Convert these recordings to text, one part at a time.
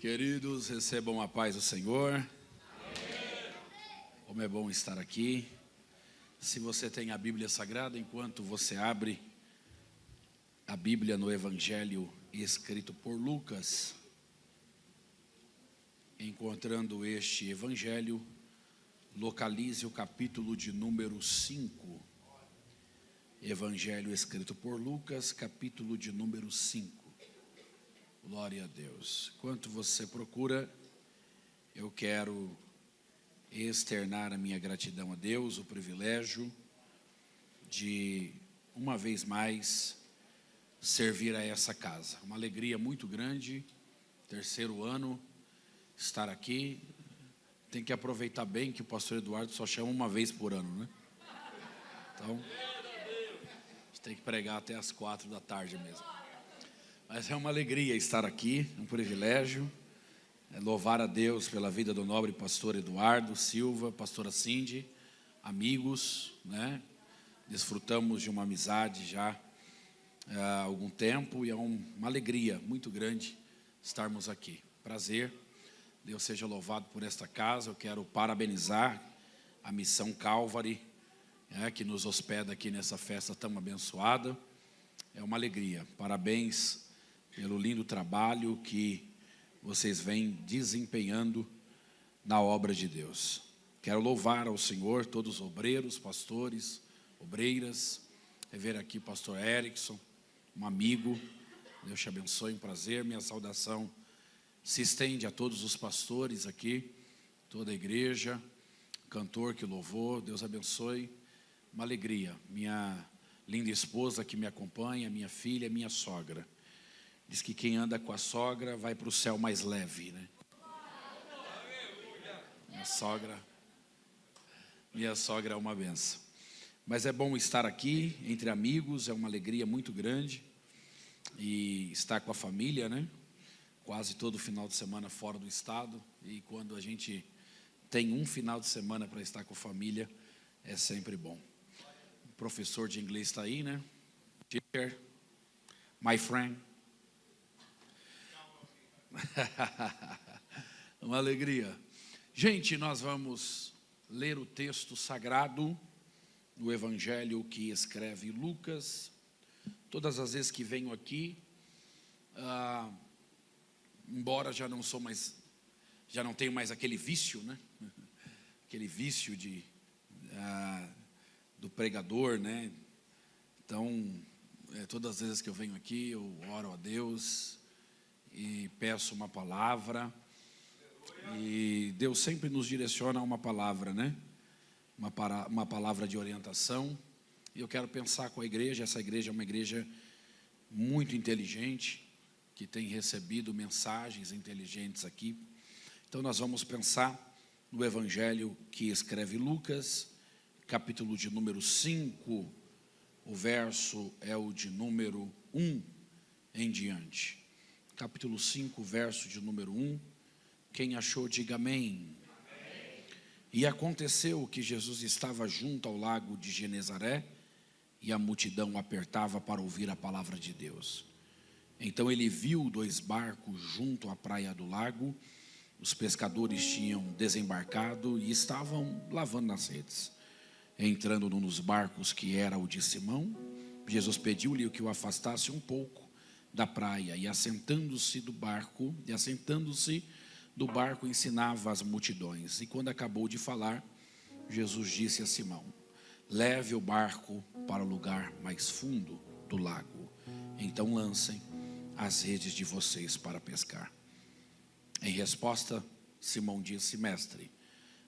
Queridos, recebam a paz do Senhor. Amém. Como é bom estar aqui. Se você tem a Bíblia Sagrada, enquanto você abre a Bíblia no Evangelho escrito por Lucas, encontrando este Evangelho, localize o capítulo de número 5. Evangelho escrito por Lucas, capítulo de número 5. Glória a Deus. Enquanto você procura, eu quero externar a minha gratidão a Deus, o privilégio de, uma vez mais, servir a essa casa. Uma alegria muito grande, terceiro ano, estar aqui. Tem que aproveitar bem que o pastor Eduardo só chama uma vez por ano, né? Então, a gente tem que pregar até as 4 da tarde mesmo. Mas é uma alegria estar aqui, um privilégio, louvar a Deus pela vida do nobre pastor Eduardo Silva, pastora Cindy, amigos, né? Desfrutamos de uma amizade já há algum tempo e é uma alegria muito grande estarmos aqui. Prazer, Deus seja louvado por esta casa. Eu quero parabenizar a Missão Calvary, que nos hospeda aqui nessa festa tão abençoada. É uma alegria, parabéns pelo lindo trabalho que vocês vêm desempenhando na obra de Deus. Quero louvar ao Senhor todos os obreiros, pastores, obreiras. Ver aqui pastor Erickson, um amigo. Deus te abençoe, um prazer. Minha saudação se estende a todos os pastores aqui, toda a igreja, cantor que louvou. Deus abençoe. Uma alegria. Minha linda esposa que me acompanha, minha filha, minha sogra. Diz que quem anda com a sogra vai para o céu mais leve, né? Minha sogra é uma benção. Mas é bom estar aqui entre amigos, é uma alegria muito grande. E estar com a família, né? Quase todo final de semana fora do estado. E quando a gente tem um final de semana para estar com a família, é sempre bom. O professor de inglês está aí, né? Teacher, my friend. Uma alegria. Gente, nós vamos ler o texto sagrado do Evangelho que escreve Lucas. Todas as vezes que venho aqui, embora já não tenho mais aquele vício, né? Aquele vício do pregador, né? Então, todas as vezes que eu venho aqui, eu oro a Deus e peço uma palavra, e Deus sempre nos direciona a uma palavra, né? Uma palavra de orientação. E eu quero pensar com a igreja. Essa igreja é uma igreja muito inteligente, que tem recebido mensagens inteligentes aqui. Então nós vamos pensar no Evangelho que escreve Lucas, capítulo de número 5, o verso é o de número 1 em diante. Capítulo 5, verso de número 1. Quem achou, diga amém. Amém. E aconteceu que Jesus estava junto ao lago de Genezaré, e a multidão apertava para ouvir a palavra de Deus. Então ele viu 2 barcos junto à praia do lago. Os pescadores tinham desembarcado e estavam lavando nas redes. Entrando num dos barcos, que era o de Simão, Jesus pediu-lhe que o afastasse um pouco da praia, e assentando-se do barco, ensinava as multidões. E quando acabou de falar, Jesus disse a Simão: leve o barco para o lugar mais fundo do lago, então lancem as redes de vocês para pescar. Em resposta, Simão disse: mestre,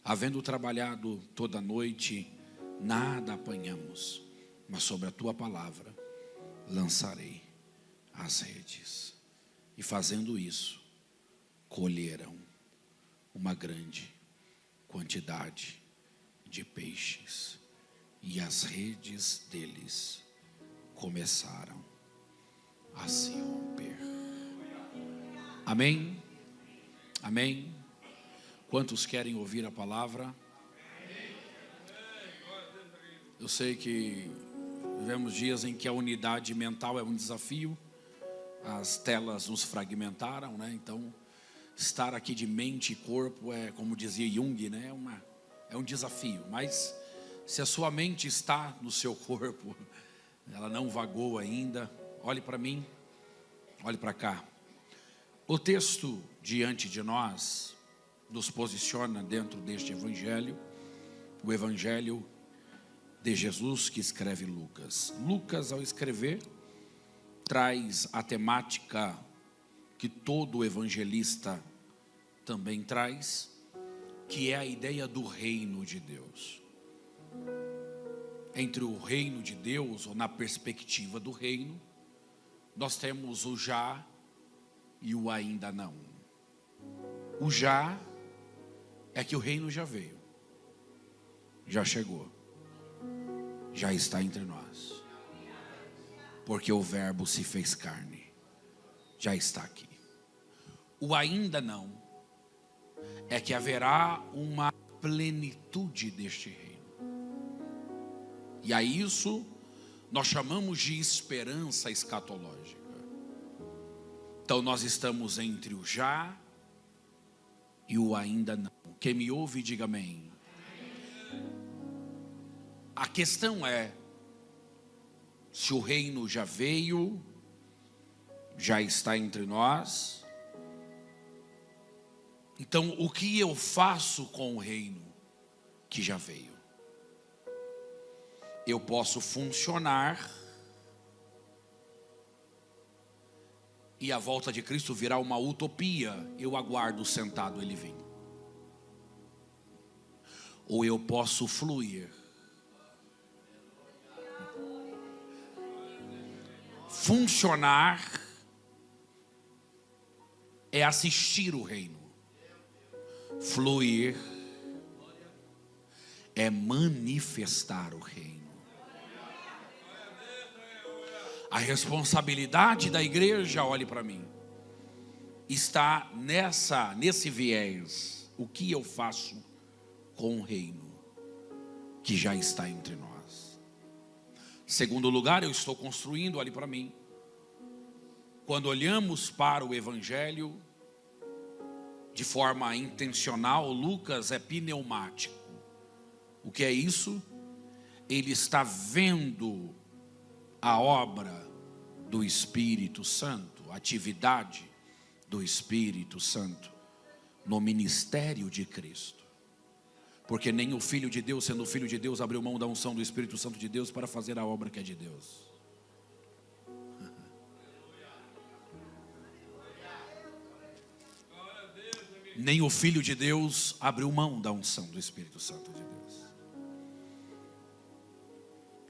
havendo trabalhado toda a noite, nada apanhamos, mas sobre a tua palavra lançarei as redes. E fazendo isso, colheram uma grande quantidade de peixes, e as redes deles começaram a se romper. Amém? Amém? Quantos querem ouvir a palavra? Eu sei que vivemos dias em que a unidade mental é um desafio. As telas nos fragmentaram, né? Então estar aqui de mente e corpo é, como dizia Jung, né? É um desafio. Mas se a sua mente está no seu corpo, ela não vagou ainda, olhe para mim, olhe para cá. O texto diante de nós nos posiciona dentro deste evangelho, o evangelho de Jesus que escreve Lucas. Lucas, ao escrever, traz a temática que todo evangelista também traz, que é a ideia do reino de Deus. Entre o reino de Deus, ou na perspectiva do reino, nós temos o já e o ainda não. O já é que o reino já veio, já chegou, já está entre nós, porque o verbo se fez carne, já está aqui. O ainda não é que haverá uma plenitude deste reino. E a isso nós chamamos de esperança escatológica. Então nós estamos entre o já e o ainda não. Quem me ouve, diga amém. A questão é, se o reino já veio, já está entre nós, então o que eu faço com o reino que já veio? Eu posso funcionar e a volta de Cristo virá uma utopia, eu aguardo sentado ele vir. Ou eu posso fluir. Funcionar é assistir o reino. Fluir é manifestar o reino. A responsabilidade da igreja, olhe para mim, está nesse viés. O que eu faço com o reino que já está entre nós? Segundo lugar, eu estou construindo, olhe para mim. Quando olhamos para o evangelho de forma intencional, Lucas é pneumático. O que é isso? Ele está vendo a obra do Espírito Santo, a atividade do Espírito Santo no ministério de Cristo. Porque nem o Filho de Deus, sendo o Filho de Deus, abriu mão da unção do Espírito Santo de Deus para fazer a obra que é de Deus. Nem o Filho de Deus abriu mão da unção do Espírito Santo de Deus,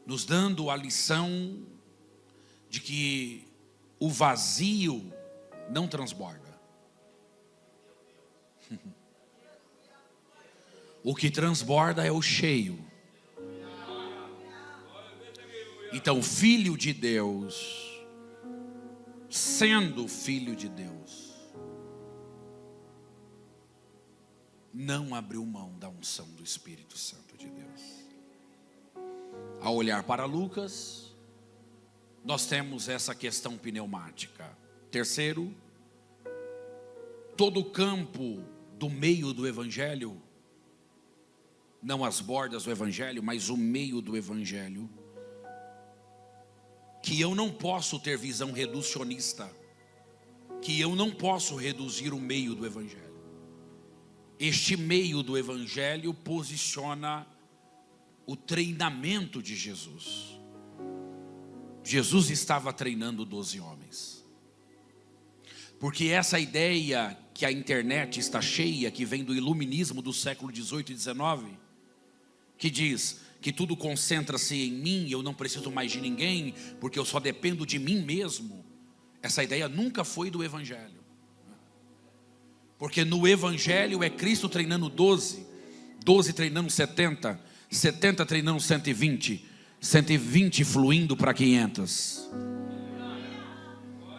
nos dando a lição de que o vazio não transborda. O que transborda é o cheio. Então, Filho de Deus, sendo Filho de Deus, não abriu mão da unção do Espírito Santo de Deus. Ao olhar para Lucas, nós temos essa questão pneumática. Terceiro, todo o campo do meio do evangelho, não as bordas do evangelho, mas o meio do evangelho, que eu não posso ter visão reducionista, que eu não posso reduzir o meio do evangelho. Este meio do evangelho posiciona o treinamento de Jesus. Jesus estava treinando 12 homens. Porque essa ideia que a internet está cheia, que vem do iluminismo do século 18 e 19, que diz que tudo concentra-se em mim, eu não preciso mais de ninguém, porque eu só dependo de mim mesmo. Essa ideia nunca foi do evangelho. Porque no evangelho é Cristo treinando 12, 12 treinando 70, 70 treinando 120, 120 fluindo para 500.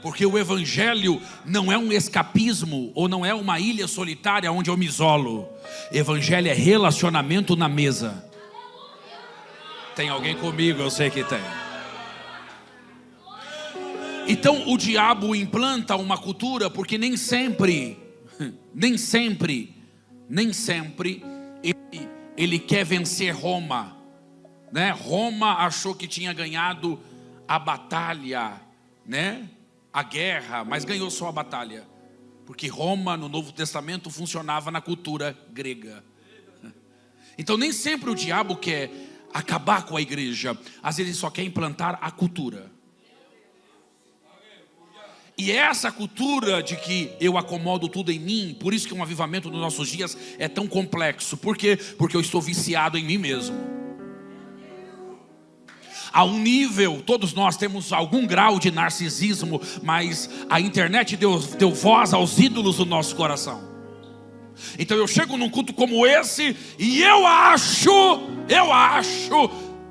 Porque o evangelho não é um escapismo, ou não é uma ilha solitária onde eu me isolo. Evangelho é relacionamento na mesa. Tem alguém comigo? Eu sei que tem. Então o diabo implanta uma cultura, porque nem sempre nem sempre ele quer vencer Roma, né? Roma achou que tinha ganhado a batalha, né? A guerra, mas ganhou só a batalha, porque Roma no Novo Testamento funcionava na cultura grega. Então nem sempre o diabo quer acabar com a igreja, às vezes ele só quer implantar a cultura. E essa cultura de que eu acomodo tudo em mim, por isso que um avivamento nos nossos dias é tão complexo. Por quê? Porque eu estou viciado em mim mesmo. A um nível, todos nós temos algum grau de narcisismo, mas a internet deu voz aos ídolos do nosso coração. Então eu chego num culto como esse e eu acho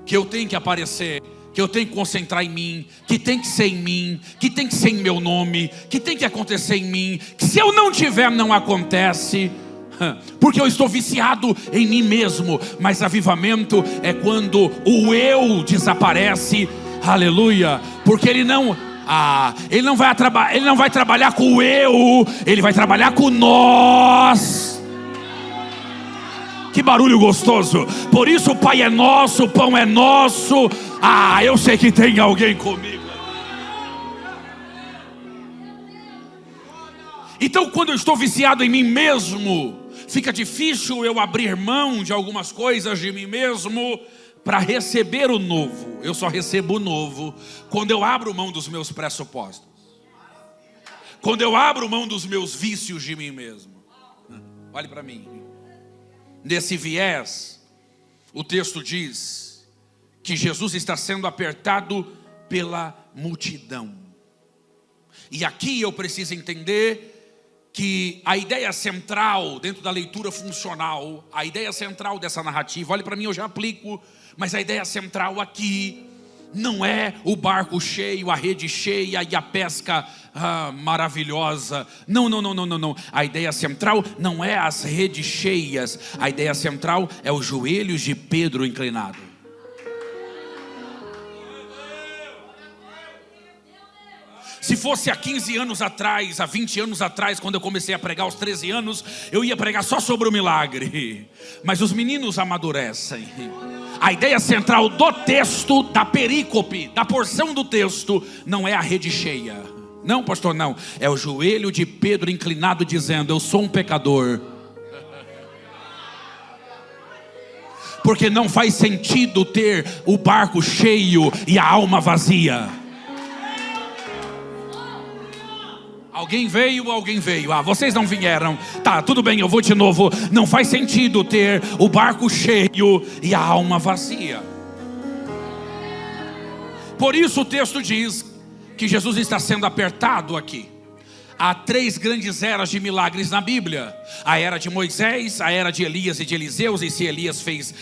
que eu tenho que aparecer, que eu tenho que concentrar em mim, que tem que ser em mim, que tem que ser em meu nome, que tem que acontecer em mim, que se eu não tiver não acontece, porque eu estou viciado em mim mesmo. Mas avivamento é quando o eu desaparece, aleluia, porque ele não vai trabalhar com o eu, ele vai trabalhar com nós. Que barulho gostoso. Por isso o Pai é nosso, o pão é nosso. Eu sei que tem alguém comigo. Então quando eu estou viciado em mim mesmo, fica difícil eu abrir mão de algumas coisas de mim mesmo para receber o novo. Eu só recebo o novo quando eu abro mão dos meus pressupostos, quando eu abro mão dos meus vícios de mim mesmo. Olhe para mim. Nesse viés, o texto diz que Jesus está sendo apertado pela multidão. E aqui eu preciso entender que a ideia central dentro da leitura funcional, a ideia central dessa narrativa, olhe para mim, eu já aplico, mas a ideia central aqui não é o barco cheio, a rede cheia e a pesca maravilhosa. Não. A ideia central não é as redes cheias. A ideia central é os joelhos de Pedro inclinado. Se fosse há 15 anos atrás, há 20 anos atrás, quando eu comecei a pregar aos 13 anos, eu ia pregar só sobre o milagre. Mas os meninos amadurecem. A ideia central do texto, da perícope, da porção do texto, não é a rede cheia. Não, pastor, não. É o joelho de Pedro inclinado dizendo: eu sou um pecador. Porque não faz sentido ter o barco cheio e a alma vazia. Alguém veio? Vocês não vieram. Tá, tudo bem, eu vou de novo. Não faz sentido ter o barco cheio e a alma vazia. Por isso o texto diz que Jesus está sendo apertado aqui. Há 3 grandes eras de milagres na Bíblia: a era de Moisés, a era de Elias e de Eliseu. E se Elias fez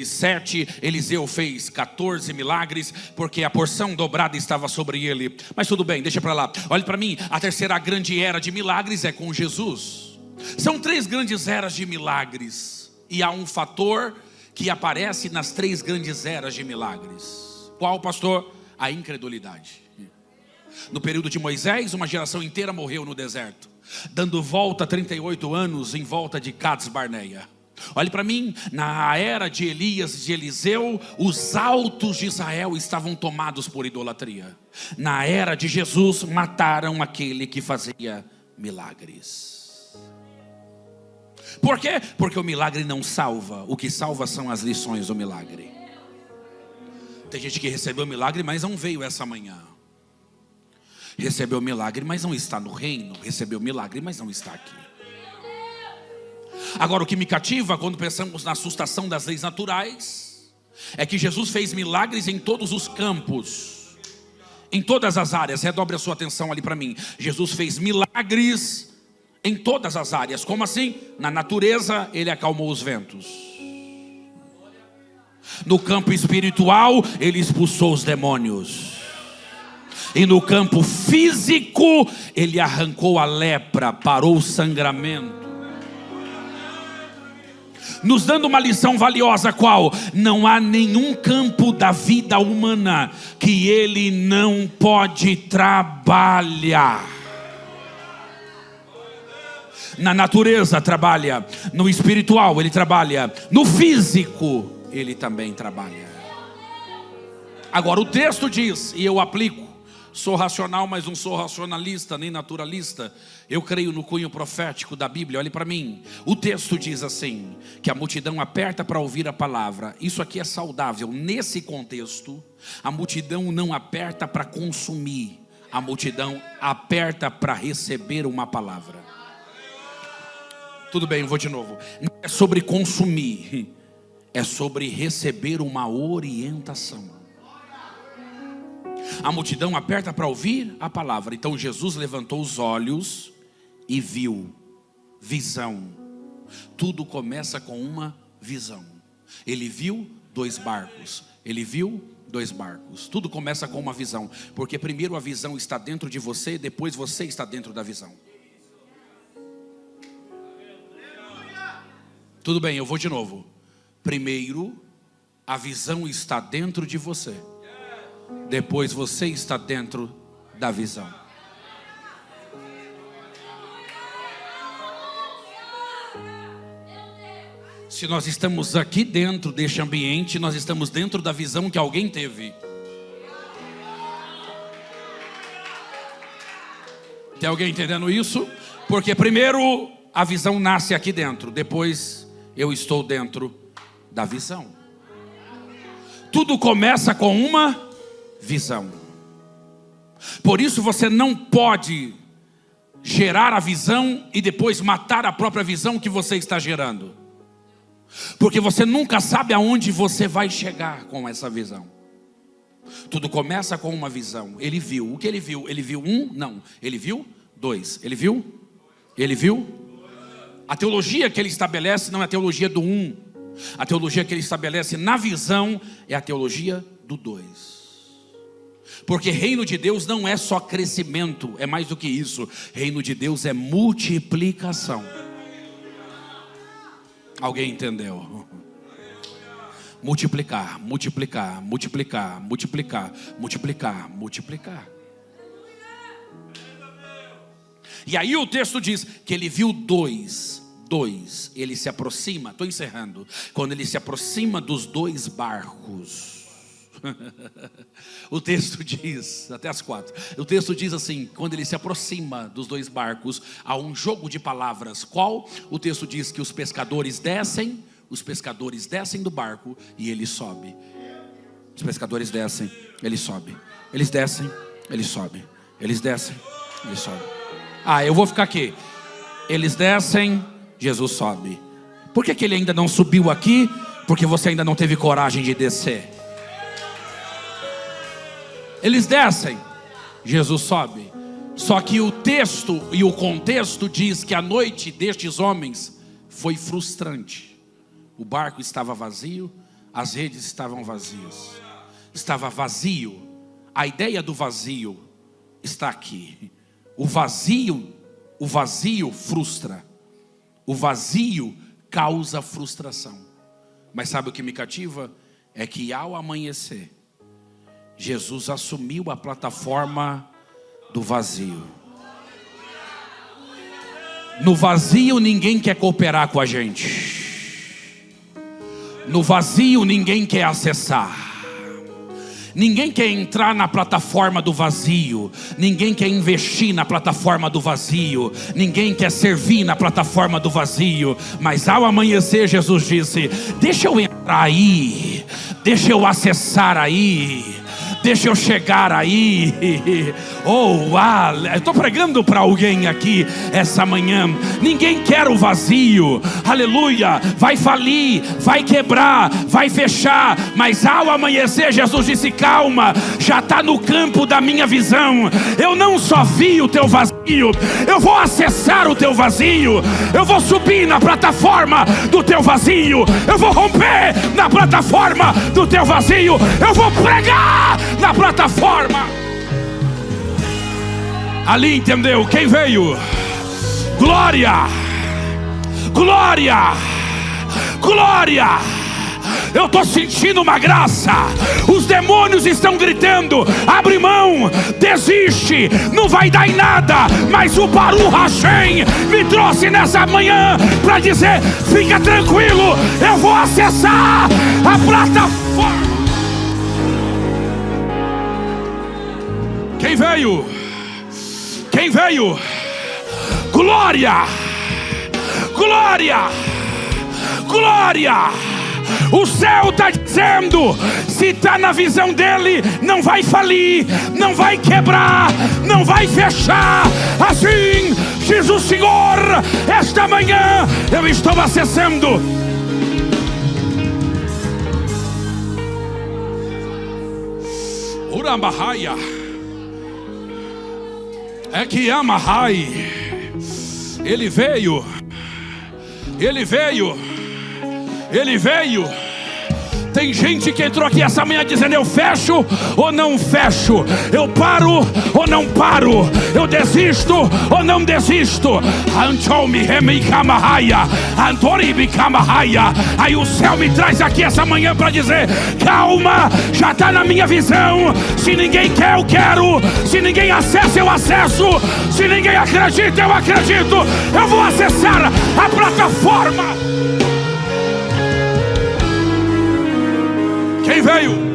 7, Eliseu fez 14 milagres, porque a porção dobrada estava sobre ele. Mas tudo bem, deixa para lá. Olhe para mim, a 3ª grande era de milagres é com Jesus. São 3 grandes eras de milagres, e há um fator que aparece nas 3 grandes eras de milagres. Qual, pastor? A incredulidade. No período de Moisés, uma geração inteira morreu no deserto, dando volta 38 anos em volta de Cades Barneia. Olhe para mim, na era de Elias e de Eliseu, os altos de Israel estavam tomados por idolatria. Na era de Jesus, mataram aquele que fazia milagres. Por quê? Porque o milagre não salva. O que salva são as lições do milagre. Tem gente que recebeu o milagre, mas não veio essa manhã. Recebeu o milagre, mas não está no reino. Recebeu o milagre, mas não está aqui. Agora, o que me cativa quando pensamos na sustação das leis naturais é que Jesus fez milagres em todos os campos, em todas as áreas. Redobre a sua atenção ali para mim. Jesus fez milagres em todas as áreas. Como assim? Na natureza, ele acalmou os ventos. No campo espiritual, ele expulsou os demônios. E no campo físico, ele arrancou a lepra, parou o sangramento, nos dando uma lição valiosa. Qual? Não há nenhum campo da vida humana que ele não pode trabalhar. Na natureza trabalha, no espiritual ele trabalha, no físico ele também trabalha. Agora o texto diz, e eu aplico, sou racional, mas não sou racionalista nem naturalista. Eu creio no cunho profético da Bíblia. Olhe para mim. O texto diz assim, que a multidão aperta para ouvir a palavra. Isso aqui é saudável. Nesse contexto, a multidão não aperta para consumir. A multidão aperta para receber uma palavra. Tudo bem, eu vou de novo. Não é sobre consumir, é sobre receber uma orientação. A multidão aperta para ouvir a palavra. Então Jesus levantou os olhos e viu. Visão. Tudo começa com uma visão. Ele viu 2 barcos. Ele viu 2 barcos. Tudo começa com uma visão. Porque primeiro a visão está dentro de você e depois você está dentro da visão. Tudo bem, eu vou de novo. Primeiro a visão está dentro de você. Depois você está dentro da visão. Se nós estamos aqui dentro deste ambiente, nós estamos dentro da visão que alguém teve. Tem alguém entendendo isso? Porque primeiro a visão nasce aqui dentro, depois eu estou dentro da visão. Tudo começa com uma visão. Por isso você não pode gerar a visão e depois matar a própria visão que você está gerando. Porque você nunca sabe aonde você vai chegar com essa visão. Tudo começa com uma visão. Ele viu. O que ele viu? Ele viu 1? Não. Ele viu 2. Ele viu? Ele viu? A teologia que ele estabelece não é a teologia do 1. A teologia que ele estabelece na visão é a teologia do 2. Porque reino de Deus não é só crescimento, é mais do que isso. Reino de Deus é multiplicação. Alguém entendeu? Multiplicar, multiplicar, multiplicar, multiplicar, multiplicar, multiplicar. E aí o texto diz que ele viu 2. Ele se aproxima, estou encerrando. Quando ele se aproxima dos 2 barcos, o texto diz, até as 4. O texto diz assim: quando ele se aproxima dos 2 barcos, há um jogo de palavras. Qual? O texto diz que os pescadores descem do barco e ele sobe. Os pescadores descem, ele sobe. Eles descem, ele sobe. Eles descem, ele sobe. Eu vou ficar aqui. Eles descem, Jesus sobe. Por que ele ainda não subiu aqui? Porque você ainda não teve coragem de descer. Eles descem, Jesus sobe. Só que o texto e o contexto diz que a noite destes homens foi frustrante. O barco estava vazio, as redes estavam vazias. Estava vazio. A ideia do vazio está aqui. O vazio frustra. O vazio causa frustração. Mas sabe o que me cativa? É que ao amanhecer, Jesus assumiu a plataforma do vazio. No vazio ninguém quer cooperar com a gente. No vazio ninguém quer acessar. Ninguém quer entrar na plataforma do vazio. Ninguém quer investir na plataforma do vazio. Ninguém quer servir na plataforma do vazio. Mas ao amanhecer Jesus disse: deixa eu entrar aí, deixa eu acessar aí, deixa eu chegar aí. Eu estou pregando para alguém aqui essa manhã. Ninguém quer o vazio, aleluia. Vai falir, vai quebrar, vai fechar. Mas ao amanhecer Jesus disse: calma, já está no campo da minha visão. Eu não só vi o teu vazio, eu vou acessar o teu vazio. Eu vou subir na plataforma do teu vazio. Eu vou romper na plataforma do teu vazio. Eu vou pregar na plataforma. Ali, entendeu? Quem veio? Glória, glória, glória, Eu estou sentindo uma graça. Os demônios estão gritando: abre mão, desiste, não vai dar em nada. Mas o Baruch Hashem me trouxe nessa manhã para dizer: fica tranquilo, eu vou acessar a plataforma. Quem veio? Quem veio? Glória! Glória! Glória! O céu está dizendo: se está na visão dele, não vai falir, não vai quebrar, não vai fechar. Assim diz o Senhor: esta manhã eu estou acessando. Urambahaya é que Amahai, ele veio, ele veio, ele veio. Tem gente que entrou aqui essa manhã dizendo: eu fecho ou não fecho, eu paro ou não paro, eu desisto ou não desisto. Aí o céu me traz aqui essa manhã para dizer: calma, já está na minha visão. Se ninguém quer, eu quero. Se ninguém acessa, eu acesso. Se ninguém acredita, eu acredito. Eu vou acessar a plataforma. Quem veio?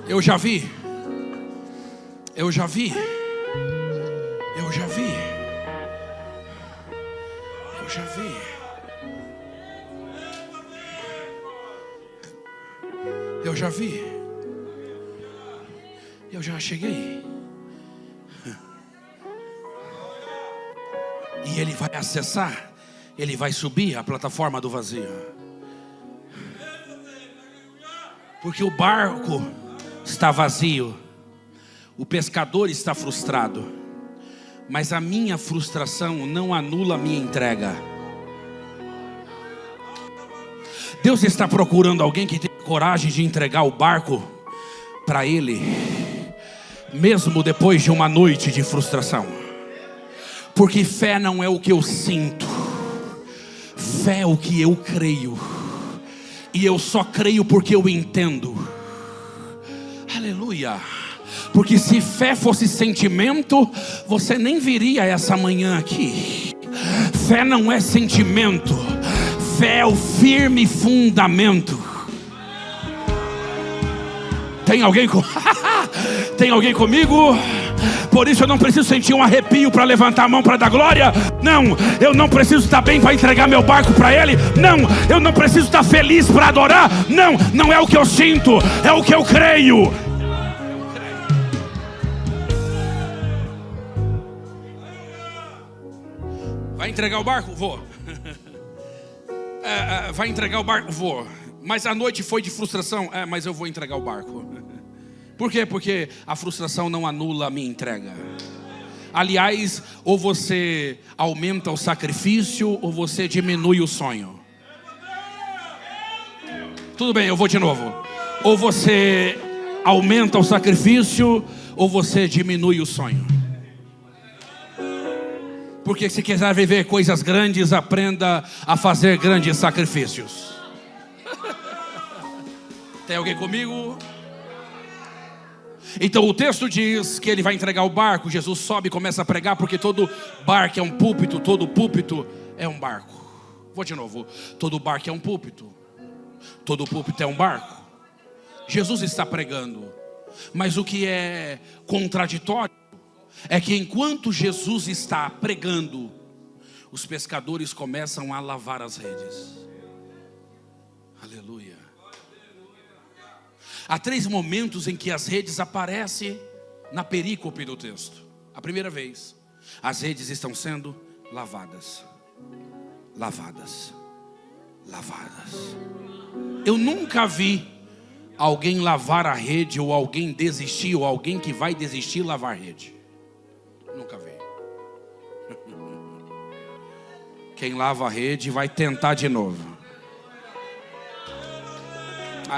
Eu já vi. Eu já vi. Eu já vi. Eu já vi. Eu já vi. Eu já cheguei. E ele vai acessar, ele vai subir a plataforma do vazio. Porque o barco está vazio, o pescador está frustrado, mas a minha frustração não anula a minha entrega. Deus está procurando alguém que tenha coragem de entregar o barco para Ele, mesmo depois de uma noite de frustração. Porque fé não é o que eu sinto, fé é o que eu creio. E eu só creio porque eu entendo. Aleluia. Porque se fé fosse sentimento, você nem viria essa manhã aqui. Fé não é sentimento, fé é o firme fundamento. Tem alguém Tem alguém comigo? Por isso eu não preciso sentir um arrepio para levantar a mão para dar glória. Não, eu não preciso estar bem para entregar meu barco para Ele. Não, eu não preciso estar feliz para adorar. Não, não é o que eu sinto, é o que eu creio. Vai entregar o barco? Vou. Vai entregar o barco? Vou. Mas a noite foi de frustração? Mas eu vou entregar o barco. Por quê? Porque a frustração não anula a minha entrega. Aliás, ou você aumenta o sacrifício, ou você diminui o sonho. Tudo bem, eu vou de novo. Ou você aumenta o sacrifício, ou você diminui o sonho. Porque se quiser viver coisas grandes, aprenda a fazer grandes sacrifícios. Tem alguém comigo? Então o texto diz que ele vai entregar o barco. Jesus sobe e começa a pregar, porque todo barco é um púlpito, todo púlpito é um barco. Vou de novo. Todo barco é um púlpito, todo púlpito é um barco. Jesus está pregando, mas o que é contraditório é que enquanto Jesus está pregando, os pescadores começam a lavar as redes. Aleluia. Há 3 momentos em que as redes aparecem na perícope do texto. A primeira vez, as redes estão sendo lavadas. Lavadas. Lavadas. Eu nunca vi alguém lavar a rede, ou alguém desistir, ou alguém que vai desistir lavar a rede. Nunca vi. Quem lava a rede vai tentar de novo.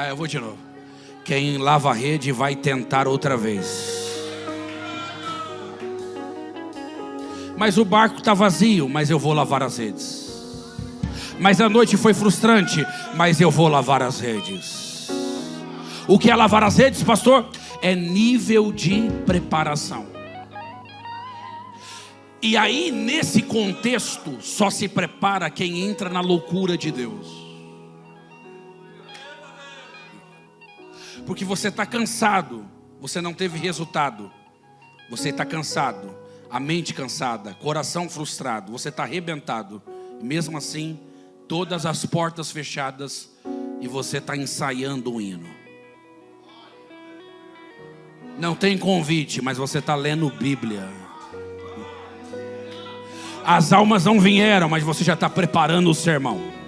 Eu vou de novo. Quem lava a rede vai tentar outra vez. Mas o barco está vazio, mas eu vou lavar as redes. Mas a noite foi frustrante, mas eu vou lavar as redes. O que é lavar as redes, pastor? É nível de preparação. E aí, nesse contexto, só se prepara quem entra na loucura de Deus. Porque você está cansado, você não teve resultado. Você está cansado, a mente cansada, coração frustrado, você está arrebentado. Mesmo assim, todas as portas fechadas e você está ensaiando um hino. Não tem convite, mas você está lendo Bíblia. As almas não vieram, mas você já está preparando o sermão.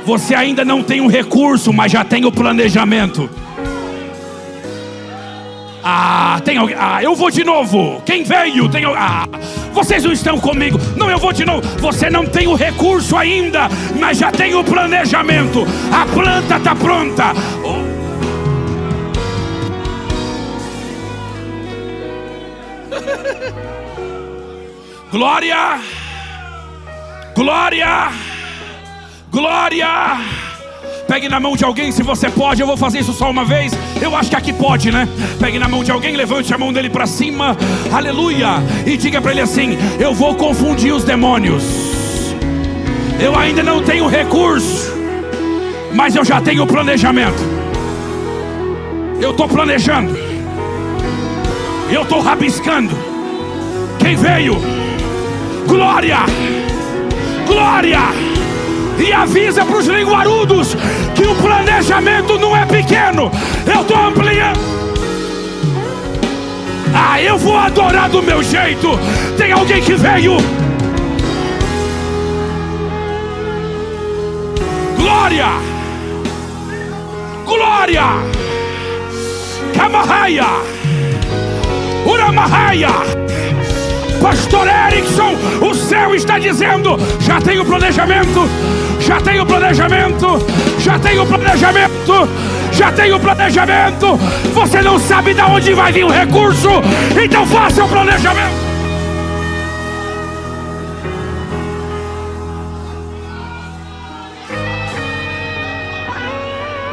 Você ainda não tem o recurso, mas já tem o planejamento. Tem alguém? Eu vou de novo. Quem veio? Vocês não estão comigo. Não, eu vou de novo. Você não tem o recurso ainda, mas já tem o planejamento. A planta está pronta. Glória, glória, glória. Pegue na mão de alguém, se você pode. Eu vou fazer isso só uma vez. Eu acho que aqui pode, né? Pegue na mão de alguém, levante a mão dele para cima. Aleluia. E diga para ele assim: eu vou confundir os demônios. Eu ainda não tenho recurso, mas eu já tenho planejamento. Eu estou planejando. Eu estou rabiscando. Quem veio? Glória, glória. E avisa para os linguarudos que o planejamento não é pequeno. Eu estou ampliando. Eu vou adorar do meu jeito. Tem alguém que veio? Glória, glória. Kamahaya, Uramahaya. Pastor Erickson, o céu está dizendo: já tem o planejamento, já tem o planejamento, já tem o planejamento, já tem o planejamento. Você não sabe de onde vai vir o recurso, então faça o planejamento.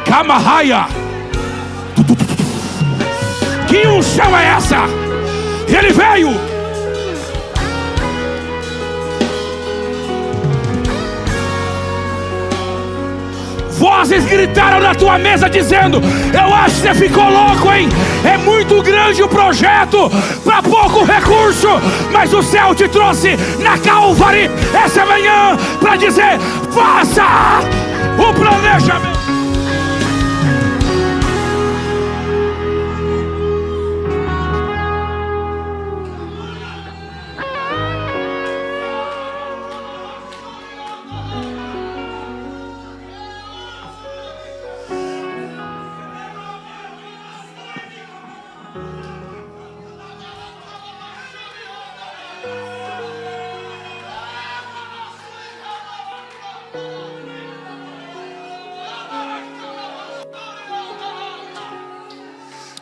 Kamahaya. Que unção é essa? Ele veio. Vozes gritaram na tua mesa dizendo: eu acho que você ficou louco, hein? É muito grande o projeto para pouco recurso, mas o céu te trouxe na Calvary essa manhã para dizer: faça o planejamento.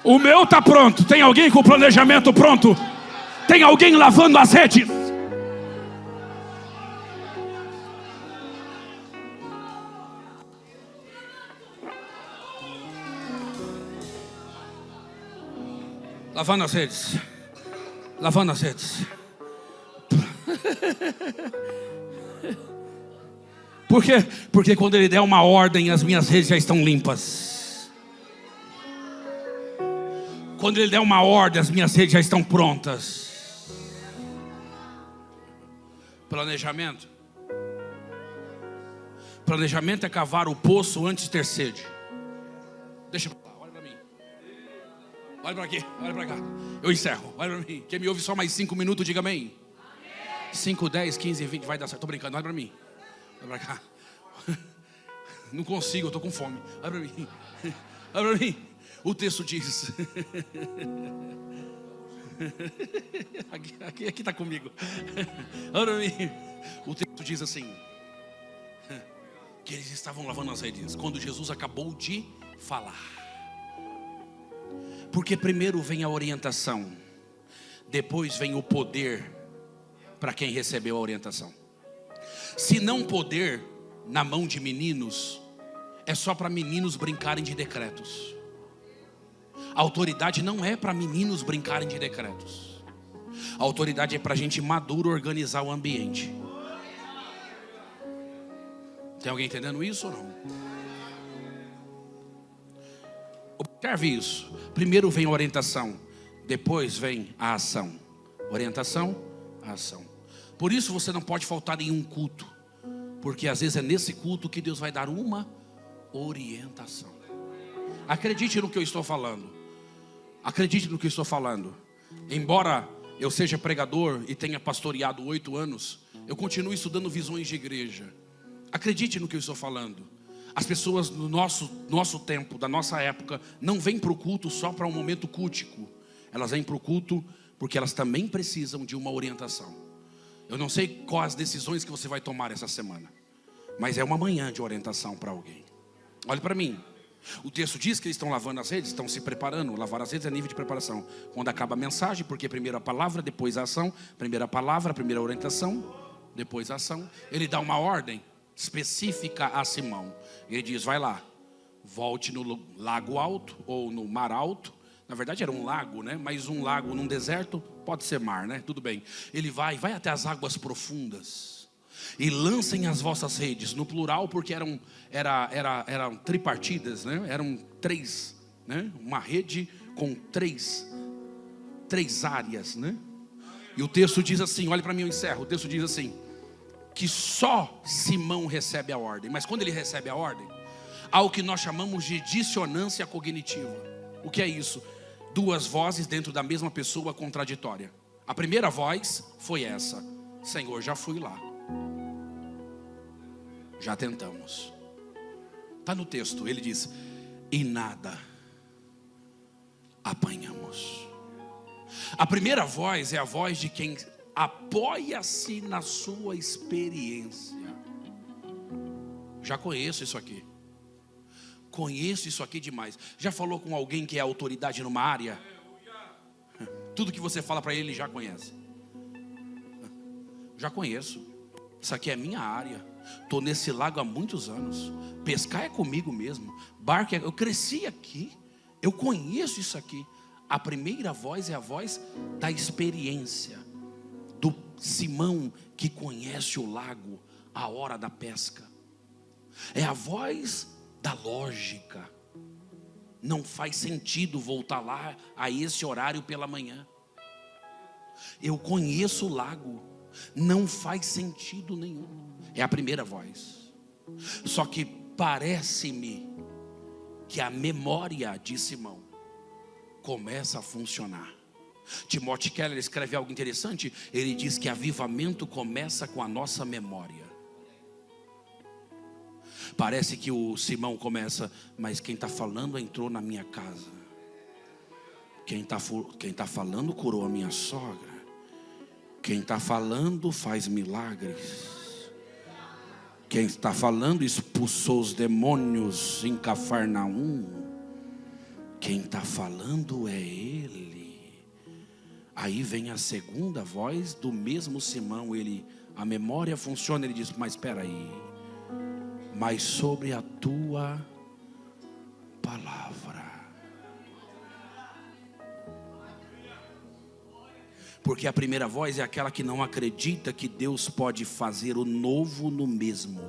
O meu está pronto. Tem alguém com o planejamento pronto? Tem alguém lavando as redes? Lavando as redes. Lavando as redes. Por quê? Porque quando ele der uma ordem, as minhas redes já estão limpas. Quando ele der uma ordem, as minhas redes já estão prontas. Planejamento. Planejamento é cavar o poço antes de ter sede. Deixa eu falar, olha para mim. Olha para aqui, olha para cá. Eu encerro, olha para mim. Quem me ouve só mais 5 minutos, diga amém. 5, 10, 15, 20, vai dar certo. Tô brincando, olha para mim. Olha para cá. Não consigo, eu tô com fome. Olha para mim. Olha para mim. O texto diz. Aqui está comigo. Olha para mim. O texto diz assim, que eles estavam lavando as redes quando Jesus acabou de falar. Porque primeiro vem a orientação, depois vem o poder para quem recebeu a orientação. Se não poder na mão de meninos, é só para meninos brincarem de decretos. A autoridade não é para meninos brincarem de decretos. A autoridade é para gente maduro organizar o ambiente. Tem alguém entendendo isso ou não? Observe isso. Primeiro vem a orientação, depois vem a ação. Orientação, a ação. Por isso você não pode faltar em um culto, porque às vezes é nesse culto que Deus vai dar uma orientação. Acredite no que eu estou falando. Acredite no que eu estou falando. Embora eu seja pregador e tenha pastoreado 8 anos, eu continuo estudando visões de igreja. Acredite no que eu estou falando. As pessoas no nosso tempo, da nossa época, não vêm para o culto só para um momento cultico. Elas vêm para o culto porque elas também precisam de uma orientação. Eu não sei quais as decisões que você vai tomar essa semana, mas é uma manhã de orientação para alguém. Olhe para mim. O texto diz que eles estão lavando as redes, estão se preparando. Lavar as redes é nível de preparação. Quando acaba a mensagem, porque primeiro a palavra, depois a ação. Primeiro a palavra, primeiro a orientação, depois a ação. Ele dá uma ordem específica a Simão. Ele diz, vai lá, volte no lago alto ou no mar alto. Na verdade era um lago, né? Mas um lago num deserto pode ser mar, né? Tudo bem. Ele vai até as águas profundas e lancem as vossas redes, no plural, porque eram tripartidas, né? Eram 3, né? Uma rede com três áreas, né? E o texto diz assim, olha para mim, eu encerro. O texto diz assim, que só Simão recebe a ordem. Mas quando ele recebe a ordem, há o que nós chamamos de dissonância cognitiva. O que é isso? 2 vozes dentro da mesma pessoa contraditória. A primeira voz foi essa: Senhor, já fui lá, já tentamos. Está no texto, ele diz, e nada apanhamos. A primeira voz é a voz de quem apoia-se na sua experiência. Já conheço isso aqui. Conheço isso aqui demais. Já falou com alguém que é autoridade numa área? Tudo que você fala para ele já conhece. Já conheço. Isso aqui é minha área. Estou nesse lago há muitos anos. Pescar é comigo mesmo. Barco eu cresci aqui. Eu conheço isso aqui. A primeira voz é a voz da experiência. Do Simão que conhece o lago, a hora da pesca. É a voz da lógica. Não faz sentido voltar lá a esse horário pela manhã. Eu conheço o lago. Não faz sentido nenhum. É a primeira voz. Só que parece-me que a memória de Simão começa a funcionar. Timothy Keller escreve algo interessante. Ele diz que avivamento começa com a nossa memória. Parece que o Simão começa, mas quem está falando entrou na minha casa. Quem está falando curou a minha sogra. Quem está falando faz milagres. Quem está falando expulsou os demônios em Cafarnaum. Quem está falando é ele. Aí vem a segunda voz do mesmo Simão. A memória funciona, ele diz, mas espera aí. Mas sobre a tua palavra. Porque a primeira voz é aquela que não acredita que Deus pode fazer o novo no mesmo.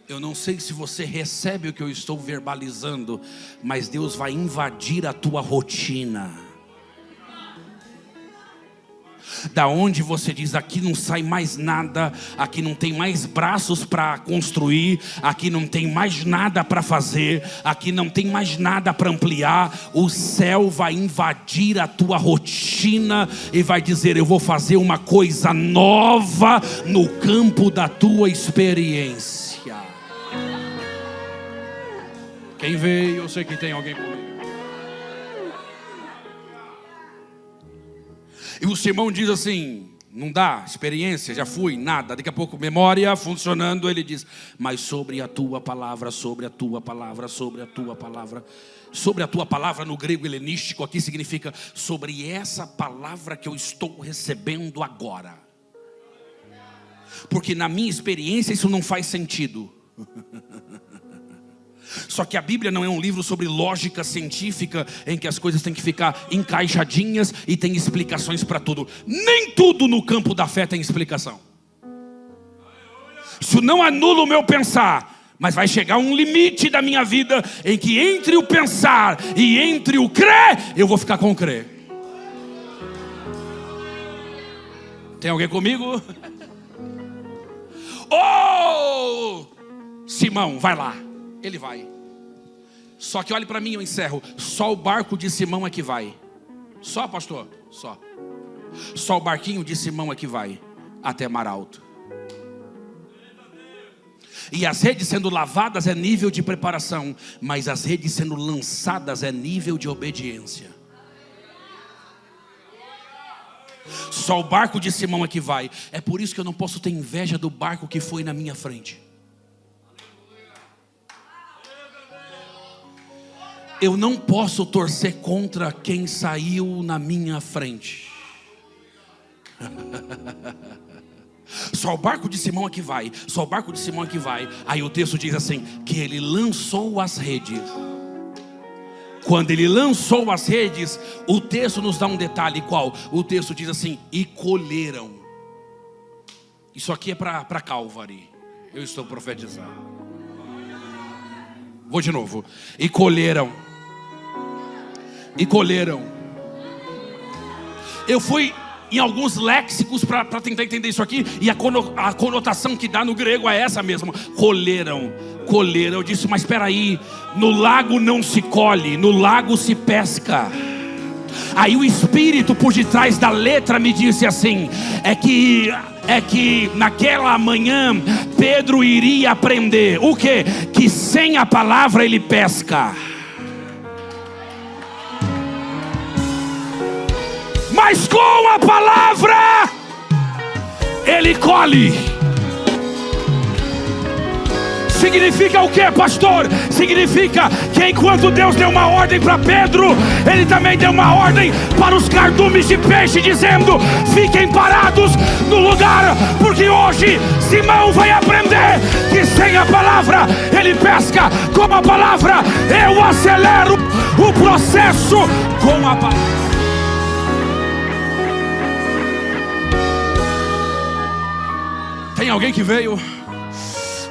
Eu não sei se você recebe o que eu estou verbalizando, mas Deus vai invadir a tua rotina. Da onde você diz, aqui não sai mais nada, aqui não tem mais braços para construir, aqui não tem mais nada para fazer, aqui não tem mais nada para ampliar. O céu vai invadir a tua rotina e vai dizer, eu vou fazer uma coisa nova no campo da tua experiência. Quem veio, eu sei que tem alguém comigo. E o Simão diz assim, Não dá, experiência, já fui, nada. Daqui a pouco, memória funcionando, ele diz: mas sobre a tua palavra, sobre a tua palavra, sobre a tua palavra. Sobre a tua palavra no grego helenístico aqui significa sobre essa palavra que eu estou recebendo agora. Porque na minha experiência isso não faz sentido. Só que a Bíblia não é um livro sobre lógica científica, em que as coisas têm que ficar encaixadinhas e tem explicações para tudo. Nem tudo no campo da fé tem explicação. Isso não anula o meu pensar, mas vai chegar um limite da minha vida em que entre o pensar e entre o crer, eu vou ficar com o crer. Tem alguém comigo? Oh, Simão, vai lá. Ele vai. Só que olhe para mim, eu encerro. Só o barco de Simão é que vai. Só, pastor? Só. Só o barquinho de Simão é que vai até mar alto. E as redes sendo lavadas é nível de preparação, mas as redes sendo lançadas é nível de obediência. Só o barco de Simão é que vai. É por isso que eu não posso ter inveja do barco que foi na minha frente. Eu não posso torcer contra quem saiu na minha frente. Só o barco de Simão é que vai. Só o barco de Simão é que vai. Aí o texto diz assim, que ele lançou as redes. Quando ele lançou as redes, o texto nos dá um detalhe. Qual? O texto diz assim, e colheram. Isso aqui é para Calvary. Eu estou profetizando. Vou de novo. E colheram. E colheram. Eu fui em alguns léxicos para tentar entender isso aqui, e a conotação que dá no grego é essa mesmo. Colheram, colheram. Eu disse, mas espera aí, no lago não se colhe, no lago se pesca. Aí o Espírito por detrás da letra me disse assim, é que naquela manhã Pedro iria aprender o quê? Que sem a palavra ele pesca, mas com a palavra ele colhe. Significa o que, pastor? Significa que enquanto Deus deu uma ordem para Pedro, ele também deu uma ordem para os cardumes de peixe, dizendo, fiquem parados no lugar, porque hoje Simão vai aprender que sem a palavra ele pesca, com a palavra eu acelero o processo com a palavra. Tem alguém que veio?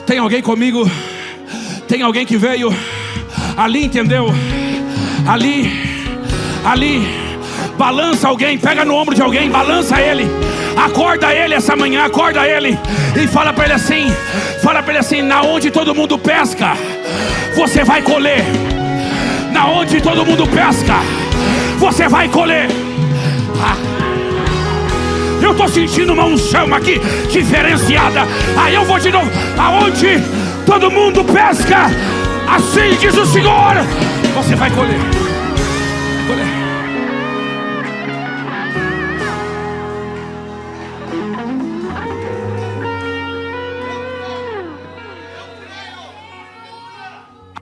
Tem alguém comigo? Tem alguém que veio? Ali, entendeu? Ali. Balança alguém, pega no ombro de alguém, balança ele. Acorda ele essa manhã, acorda ele. E fala para ele assim, na onde todo mundo pesca, você vai colher. Na onde todo mundo pesca, você vai colher. Eu estou sentindo uma unção aqui diferenciada. Aí eu vou de novo. Aonde todo mundo pesca, assim diz o Senhor, você vai colher.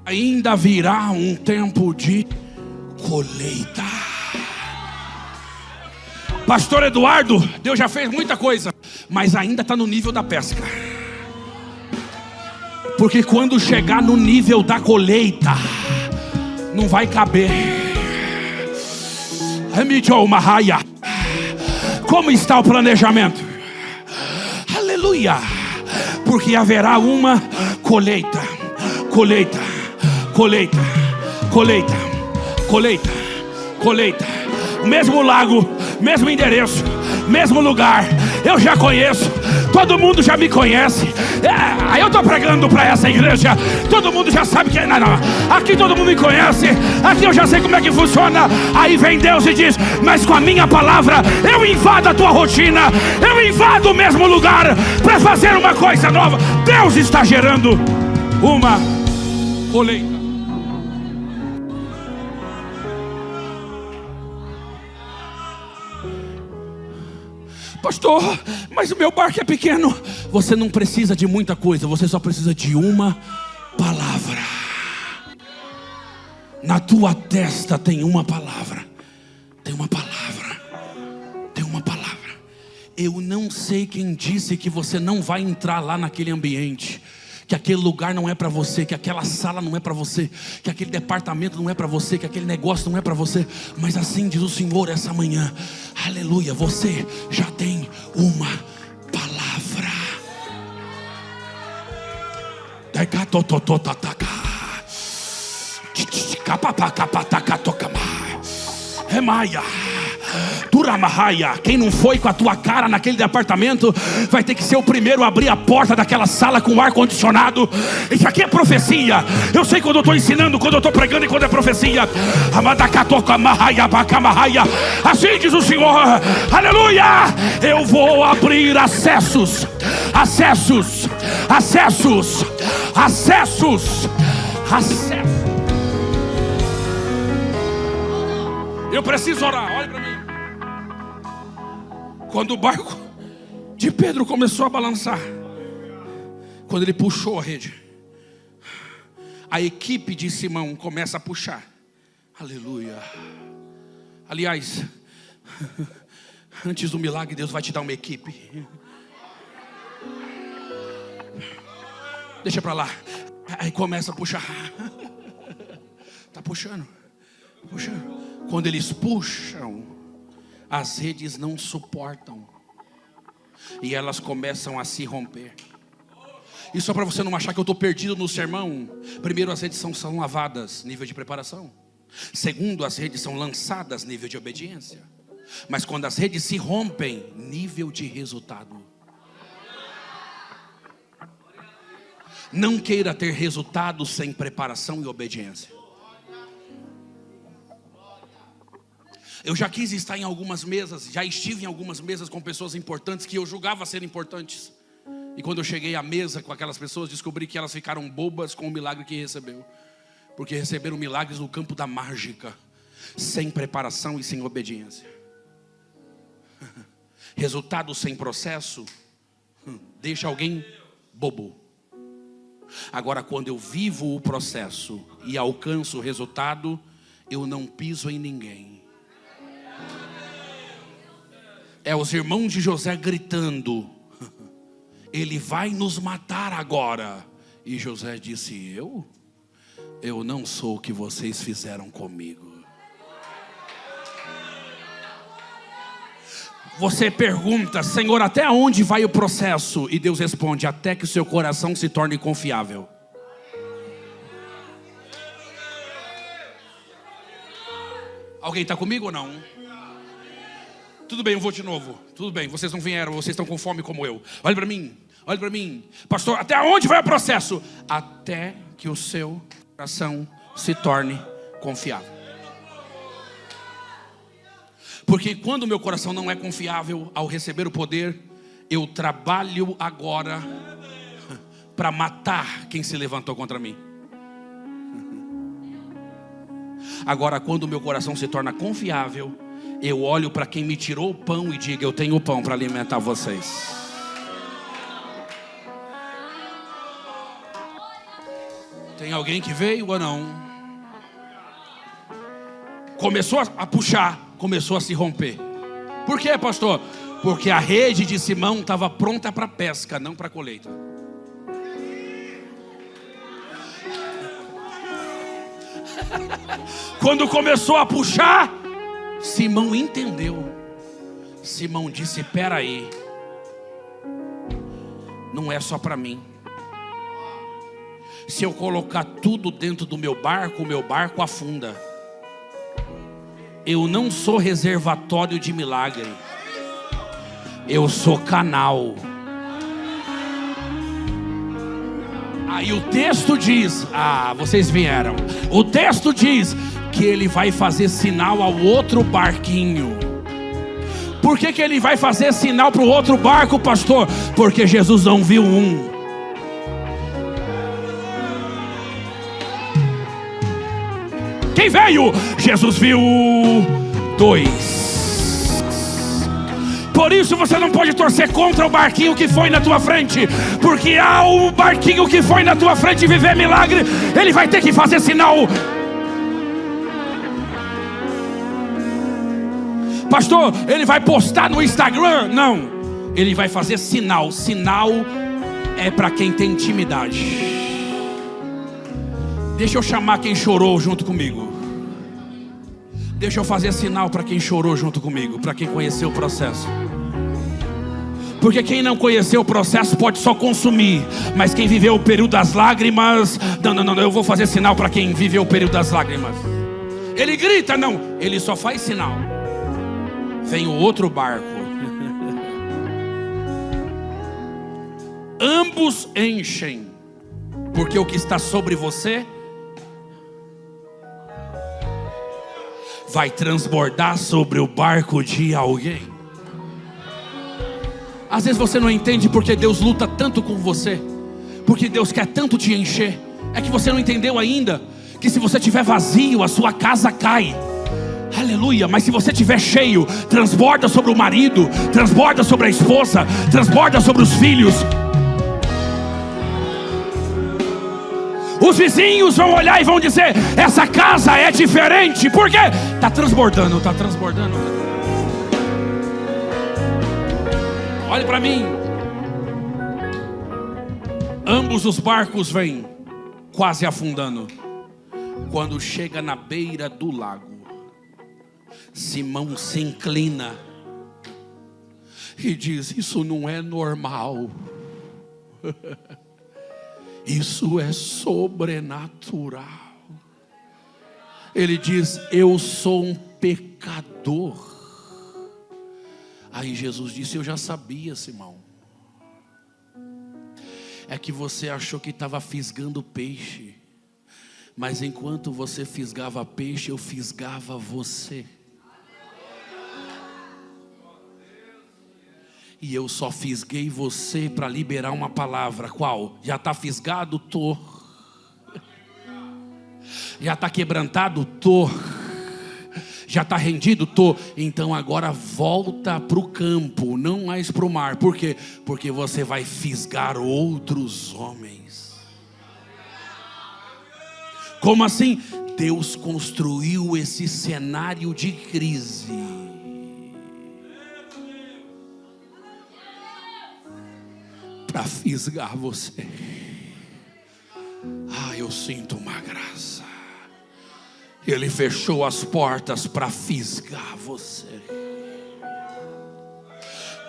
Ainda virá um tempo de colheita. Pastor Eduardo, Deus já fez muita coisa, mas ainda está no nível da pesca. Porque quando chegar no nível da colheita, não vai caber. Como está o planejamento? Aleluia! Porque haverá uma colheita. Mesmo lago, mesmo endereço, mesmo lugar, eu já conheço, todo mundo já me conhece. Aí eu estou pregando para essa igreja, todo mundo já sabe que não. Aqui todo mundo me conhece, aqui eu já sei como é que funciona. Aí vem Deus e diz, mas com a minha palavra eu invado a tua rotina, eu invado o mesmo lugar para fazer uma coisa nova. Deus está gerando uma colheita. Pastor, mas o meu barco é pequeno. Você não precisa de muita coisa, você só precisa de uma palavra. Na tua testa tem uma palavra. Tem uma palavra. Tem uma palavra. Eu não sei quem disse que você não vai entrar lá naquele ambiente, que aquele lugar não é para você, que aquela sala não é para você, que aquele departamento não é para você, que aquele negócio não é para você. Mas assim diz o Senhor essa manhã, aleluia, você já tem uma palavra. Remaia, Turamahaya. Quem não foi com a tua cara naquele departamento vai ter que ser o primeiro a abrir a porta daquela sala com ar condicionado. Isso aqui é profecia. Eu sei quando eu estou ensinando, quando eu estou pregando e quando é profecia. Assim diz o Senhor, aleluia. Eu vou abrir acessos, acessos, acessos, acessos, acessos. Eu preciso orar, olha para mim. Quando o barco de Pedro começou a balançar, quando ele puxou a rede, a equipe de Simão começa a puxar. Aleluia. Aliás, antes do milagre, Deus vai te dar uma equipe. Deixa para lá. Aí começa a puxar. Tá puxando, puxando. Quando eles puxam, as redes não suportam e elas começam a se romper. E só para você não achar que eu estou perdido no sermão, primeiro, as redes são lavadas, nível de preparação. Segundo, as redes são lançadas, nível de obediência. Mas quando as redes se rompem, nível de resultado. Não queira ter resultado sem preparação e obediência. Eu já quis estar em algumas mesas, já estive em algumas mesas com pessoas importantes que eu julgava ser importantes. E quando eu cheguei à mesa com aquelas pessoas, descobri que elas ficaram bobas com o milagre que recebeu. Porque receberam milagres no campo da mágica, sem preparação e sem obediência. Resultado sem processo deixa alguém bobo. Agora, quando eu vivo o processo e alcanço o resultado, eu não piso em ninguém. É os irmãos de José gritando: ele vai nos matar agora. E José disse: eu não sou o que vocês fizeram comigo. Você pergunta: Senhor, até onde vai o processo? E Deus responde: até que o seu coração se torne confiável. Alguém está comigo ou não? Tudo bem, eu vou de novo. Tudo bem, vocês não vieram, vocês estão com fome como eu. Olha para mim, olha para mim. Pastor, até onde vai o processo? Até que o seu coração se torne confiável. Porque quando o meu coração não é confiável, ao receber o poder, eu trabalho agora para matar quem se levantou contra mim. Agora, quando o meu coração se torna confiável, eu olho para quem me tirou o pão e digo: eu tenho pão para alimentar vocês. Tem alguém que veio ou não? Começou a puxar, começou a se romper. Por quê, pastor? Porque a rede de Simão estava pronta para pesca, não para colheita. Quando começou a puxar, Simão entendeu. Simão disse: espera aí, não é só para mim. Se eu colocar tudo dentro do meu barco, o meu barco afunda. Eu não sou reservatório de milagre, eu sou canal. Aí o texto diz: vocês vieram. O texto diz que ele vai fazer sinal ao outro barquinho. Por que ele vai fazer sinal para o outro barco, pastor? Porque Jesus não viu um. Quem veio? Jesus viu dois. Por isso você não pode torcer contra o barquinho que foi na tua frente, porque ao barquinho que foi na tua frente viver milagre, ele vai ter que fazer sinal. Pastor, ele vai postar no Instagram? Não, ele vai fazer sinal. Sinal é para quem tem intimidade. Deixa eu chamar quem chorou junto comigo. Deixa eu fazer sinal para quem chorou junto comigo, para quem conheceu o processo. Porque quem não conheceu o processo pode só consumir, mas quem viveu o período das lágrimas, não, eu vou fazer sinal para quem viveu o período das lágrimas. Ele grita, não, ele só faz sinal. Vem o outro barco. Ambos enchem, porque o que está sobre você vai transbordar sobre o barco de alguém. Às vezes você não entende porque Deus luta tanto com você, porque Deus quer tanto te encher. É que você não entendeu ainda que se você estiver vazio, a sua casa cai. Aleluia, mas se você estiver cheio, transborda sobre o marido, transborda sobre a esposa, transborda sobre os filhos. Os vizinhos vão olhar e vão dizer: essa casa é diferente. Por quê? Está transbordando, está transbordando. Olhe para mim. Ambos os barcos vêm quase afundando. Quando chega na beira do lago, Simão se inclina e diz: isso não é normal. Isso é sobrenatural. Ele diz: eu sou um pecador. Aí Jesus disse: eu já sabia, Simão. É que você achou que estava fisgando peixe, mas enquanto você fisgava peixe, eu fisgava você. E eu só fisguei você para liberar uma palavra. Qual? Já está fisgado? Tô. Já está quebrantado? Tô. Já está rendido? Tô. Então agora volta para o campo, não mais para o mar. Por quê? Porque você vai fisgar outros homens. Como assim? Deus construiu esse cenário de crise para fisgar você. Eu sinto uma graça. Ele fechou as portas para fisgar você.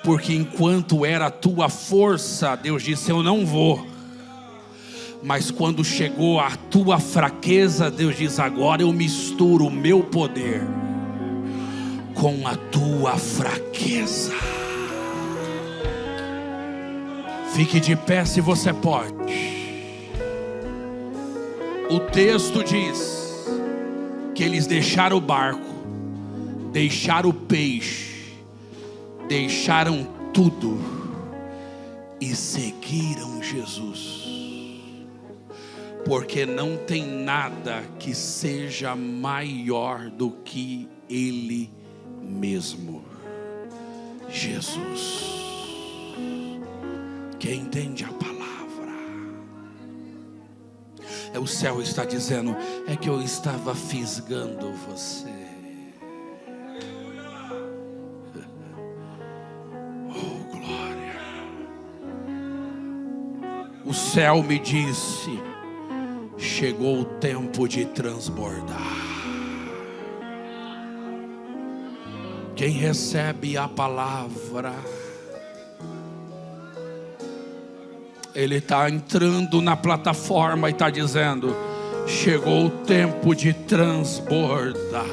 Porque enquanto era a tua força, Deus disse: eu não vou. Mas quando chegou a tua fraqueza, Deus diz: agora eu misturo o meu poder com a tua fraqueza. Fique de pé se você pode. O texto diz que eles deixaram o barco, deixaram o peixe, deixaram tudo e seguiram Jesus. Porque não tem nada que seja maior do que Ele mesmo, Jesus. Quem entende a palavra? O céu está dizendo: é que eu estava fisgando você. Oh, glória. O céu me disse: chegou o tempo de transbordar. Quem recebe a palavra, ele está entrando na plataforma e está dizendo: chegou o tempo de transbordar.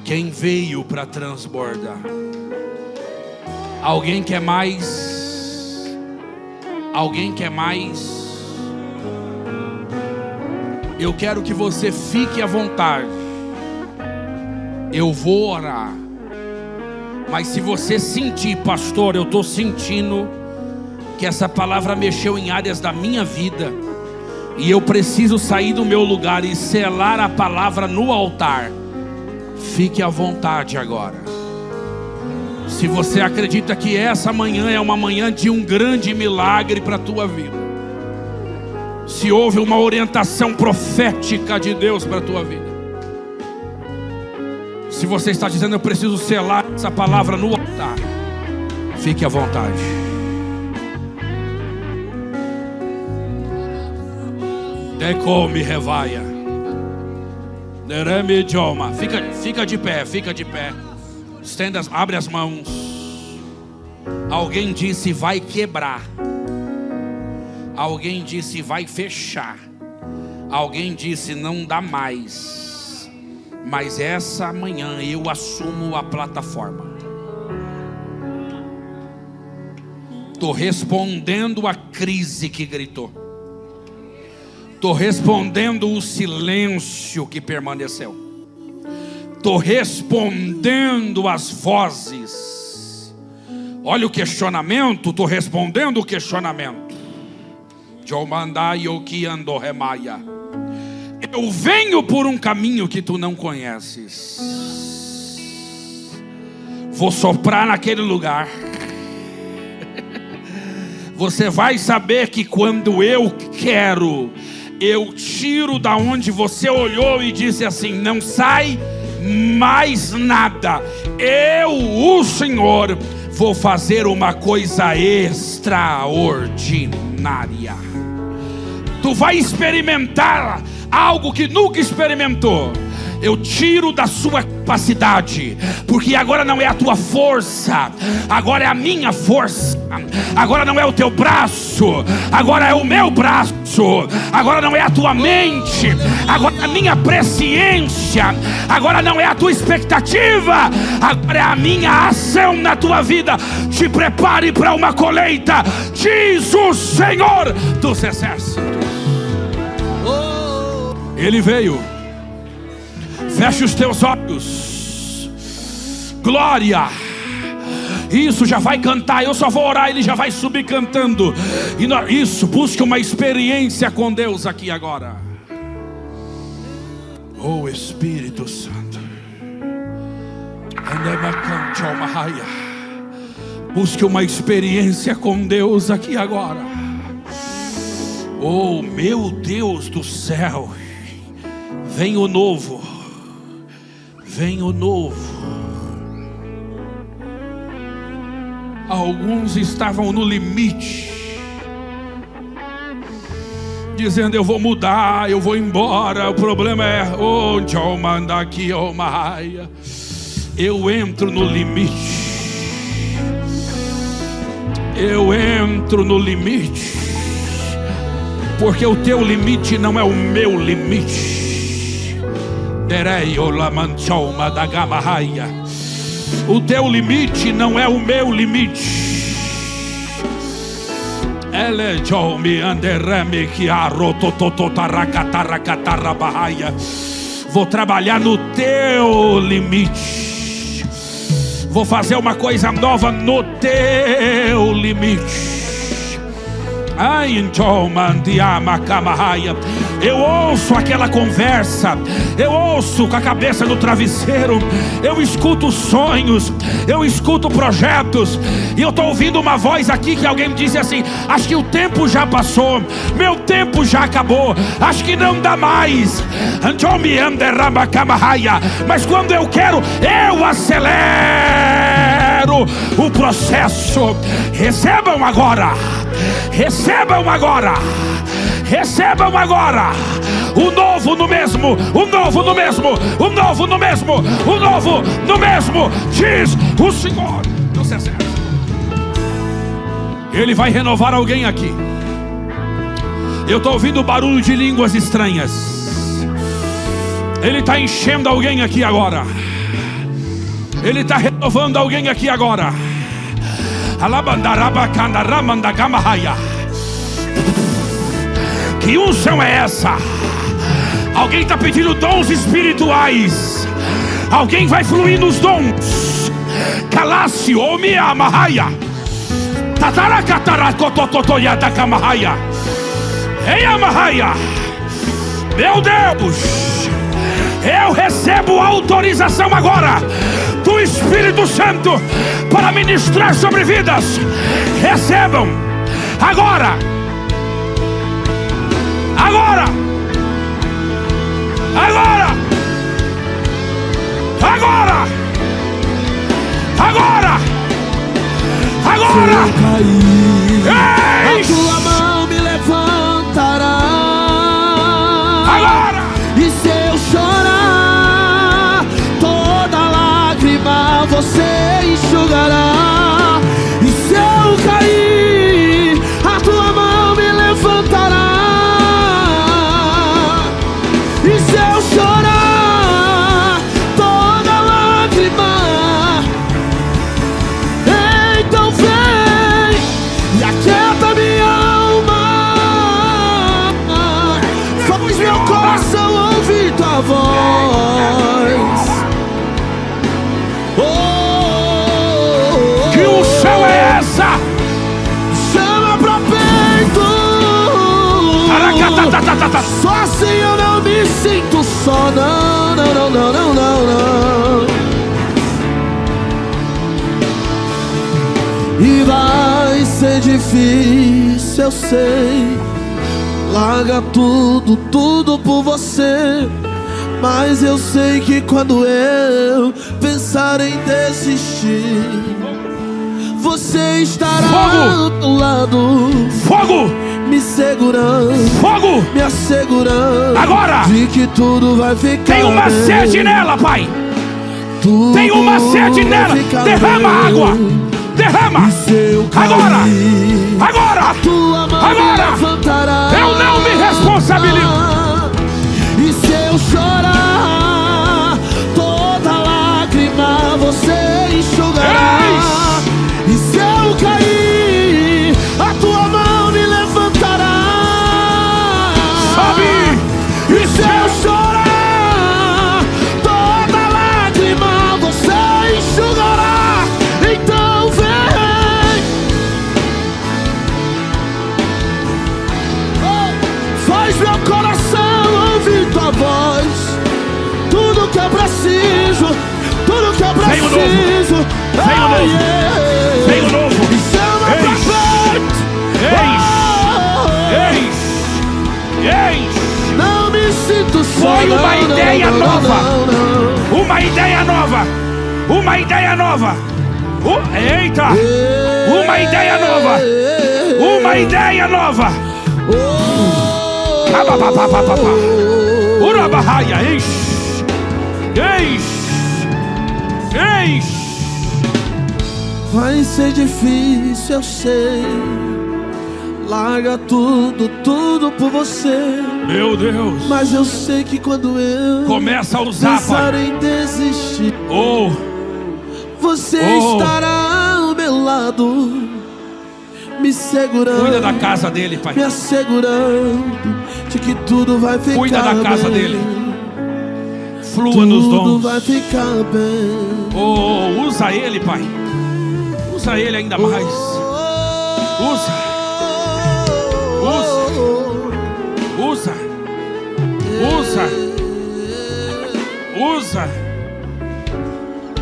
Quem veio para transbordar? Alguém quer mais? Alguém quer mais? Eu quero que você fique à vontade. Eu vou orar. Mas se você sentir: pastor, eu estou sentindo que essa palavra mexeu em áreas da minha vida, e eu preciso sair do meu lugar e selar a palavra no altar, fique à vontade agora. Se você acredita que essa manhã é uma manhã de um grande milagre para a tua vida, se houve uma orientação profética de Deus para a tua vida, se você está dizendo eu preciso selar essa palavra no altar, fique à vontade. Decome revaia. Derame idioma. Fica de pé, fica de pé. Estenda, abre as mãos. Alguém disse vai quebrar. Alguém disse vai fechar. Alguém disse não dá mais. Mas essa manhã eu assumo a plataforma. Estou respondendo a crise que gritou. Estou respondendo o silêncio que permaneceu. Estou respondendo as vozes. Olha o questionamento, estou respondendo o questionamento. Eu venho por um caminho que tu não conheces. Vou soprar naquele lugar. Você vai saber que quando eu quero, eu tiro da onde você olhou e disse assim: não sai mais nada. Eu, o Senhor, vou fazer uma coisa extraordinária. Tu vai experimentar algo que nunca experimentou. Eu tiro da sua capacidade, porque agora não é a tua força, agora é a minha força. Agora não é o teu braço, agora é o meu braço. Agora não é a tua mente, agora é a minha presciência. Agora não é a tua expectativa, agora é a minha ação na tua vida. Te prepare para uma colheita, diz o Senhor dos Exércitos. Ele veio. Feche os teus olhos. Glória. Isso, já vai cantar. Eu só vou orar, ele já vai subir cantando. Isso, busque uma experiência com Deus aqui agora. Oh Espírito Santo, busque uma experiência com Deus aqui agora. Oh meu Deus do céu, vem o novo. Vem o novo. Alguns estavam no limite, dizendo eu vou mudar, eu vou embora. O problema é onde eu mando aqui, oh Maia. Eu entro no limite. Eu entro no limite, porque o teu limite não é o meu limite. O teu limite não é o meu limite. Vou trabalhar no teu limite. Vou fazer uma coisa nova no teu limite. Eu ouço aquela conversa, eu ouço com a cabeça no travesseiro, eu escuto sonhos, eu escuto projetos, e eu estou ouvindo uma voz aqui que alguém me disse assim: acho que o tempo já passou, meu tempo já acabou, acho que não dá mais. Mas quando eu quero, eu acelero o processo. Recebam agora. Recebam agora. Recebam agora. O novo no mesmo. O novo no mesmo. O novo no mesmo. O novo no mesmo. Diz o Senhor dos Exércitos. Ele vai renovar alguém aqui. Eu estou ouvindo barulho de línguas estranhas. Ele está enchendo alguém aqui agora. Ele está renovando alguém aqui agora. Que unção é essa? Alguém está pedindo dons espirituais. Alguém vai fluir nos dons. Calasse o minha mahaya. Tataracataracotototoya da kamahaya. Ei mahaya. Meu Deus, eu recebo autorização agora do Espírito Santo para ministrar sobre vidas. Recebam agora, agora, agora, agora, agora, agora. Se eu cair, a tua mão me levantará. Agora. E se eu chorar, toda lágrima você enxugará. E se eu cair, a tua mão me levantará. E se eu chorar, toda lágrima, então vem e aquieta minha alma. Faz meu coração ouvir tua voz. Que unção é essa? Chama pra peito. Só assim eu não me sinto só. Não, não, não, não, não, não, não. E vai ser difícil, eu sei. Larga tudo, tudo por você. Mas eu sei que quando eu pensar em desistir, você estará Fogo! do lado, Fogo! me segurando, Fogo! me assegurando Agora! de que tudo vai ficar Tem uma bem. sede nela, Pai. Tudo Tem uma sede vai nela. ficar Derrama bem. água. Derrama. E se eu cair, Agora. Agora. a tua mão Agora. me levantará. Eu não me responsabilizo. E se eu chorar, toda lágrima você enxugará. E se eu cair, a tua mão me levantará. Sobe. E se eu chorar, toda lágrima você enxugará. Então vem. Faz meu coração ouvir tua voz. Tudo que eu preciso, tudo que eu Vem o preciso. novo. Vem o novo. Vem o novo. Me chama pra frente. Eis. Não me sinto só. Foi uma não, ideia não, nova. não, não. Uma ideia nova. Uma ideia nova. Eita. Uma ideia nova. Uma ideia nova. Urabahaya. Eis. Vai ser difícil, eu sei. Larga tudo, tudo por você. Meu Deus. Mas eu sei que quando eu Começa a usar, pensar Pai. em desistir, Oh. você estará ao meu lado, me segurando. Cuida da casa dele, Pai. Me assegurando de que tudo vai ficar Cuida da casa bem. dele. Flua nos Tudo dons. vai ficar bem. Oh, usa ele, Pai. Usa ele ainda mais. Usa. Usa. Usa. Usa.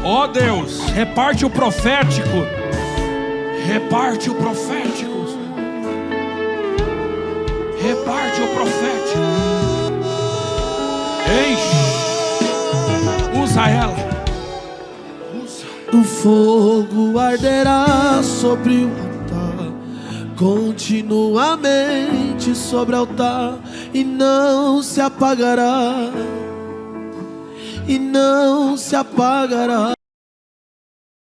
Ó Deus, reparte o profético. Reparte o profético. Reparte o profético. Enche. Usa ela. O fogo arderá sobre o altar, continuamente sobre o altar, e não se apagará, e não se apagará.